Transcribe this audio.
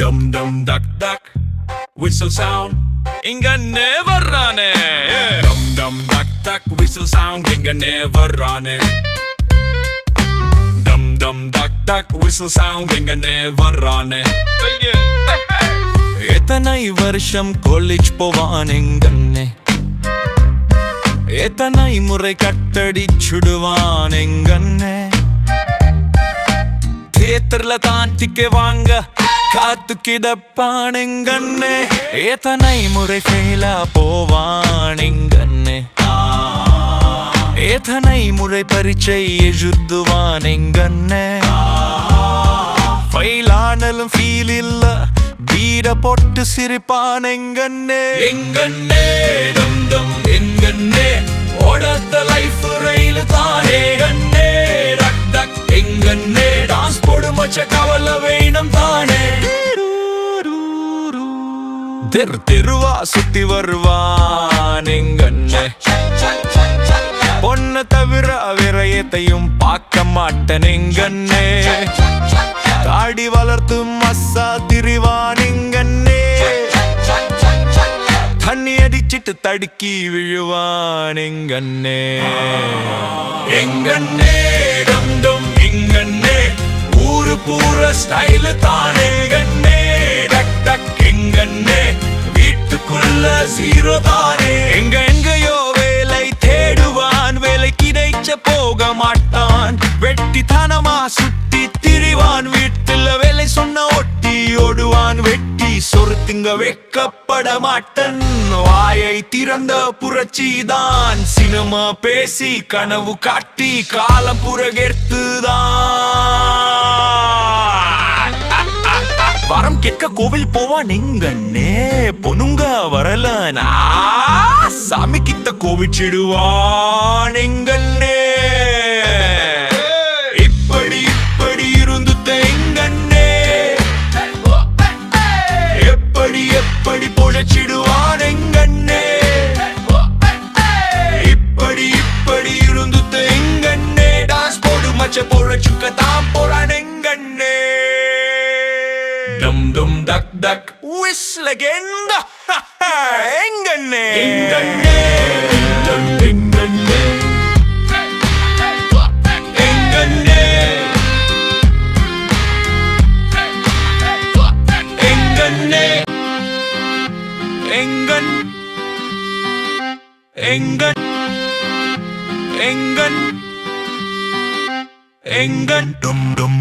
Dum dum duck duck, whistle sound. Inga never run it. Dum dum duck duck, whistle sound. Inga never run it. Dum dum duck duck, whistle sound. Inga never run it. எத்தனை வருஷம் college போவான் எங்கண்ணே, எத்தனை முறை கட்டடிச்சுடுவான் எங்கண்ணே. தியேட்டர்ல தான் டிக்கெ வாங்க காத்து கிடப்பான் எங்கண்ணே, எத்தனை முறை ஃபெயிலா போவான் எங்கண்ணே, எத்தனை முறை பரீட்சை எழுதுவான் எங்கண்ணே. ஃபெயிலானாலும் ஃபீல் இல்ல, பீட போட்டு சிரிப்பான் எங்கண்ணே. எங்கண்ணே டம் டம் எங்கண்ணே, ஓடாத லைஃப் ரயில் தானே கண்ணே. டக் டக் எங்கண்ணே, டான்ஸ் போடு மச்ச கவலை வேணும் தானே. தெரு தெருவா சுத்தி வருவான் எங்கண்ணே, பொண்ண தவிர வேற எதையும் பார்க்க மாட்டேன் எங்கண்ணே. தாடி வளர்த்து மசா திரிவான் எங்கண்ணே, தண்ணி அடிச்சிட்டு தடுக்கி விழுவான் எங்கண்ணே. எங்கண்ணே டம் டம் எங்கண்ணே, ஊரு பூர ஸ்டைல் தானே கண்ணே. டக் டக் எங்கண்ணே, வீட்டுக்குள்ள ஜீரோ தானே. எங்கேயோ வேலை தேடுவான், வேலை கிடைச்ச போக மாட்டான், வெட்டித்தனமா சுத்தி திரிவான். வீட்டுல வேலை சொன்ன ஒட்டி ஓடுவான், வெட்டி சொருத்துங்க வெக்கப்பட மாட்டன். வாயை திறந்த புரட்சிதான், சினிமா பேசி கனவு காட்டி காலம் புறகெடுத்துதான். வரம் கேட்க கோவில் போவான் எங்கண்ணே, பொண்ணுங்க வரலனா சாமி கிட்ட கோவிச்சிடுவான் எங்கண்ணே. இப்படி இப்படி இருந்து எங்கண்ணே, எப்படி எப்படி பொழைச்சிடுவான் எங்கண்ணே. இப்படி இப்படி இருந்து எங்கண்ணே, டான்ஸ் போடு மச்ச பொழைச்சுக்க தான் போறான் எங்கண்ணே. டம் டம் டக் டக் whistle again. எங்கண்ணே எங்கண்ணே எங்கண்ணே எங்கண்ணே எங்கண்ணே எங்கன் எங்கன் எங்கன் எங்கன் டும் டும்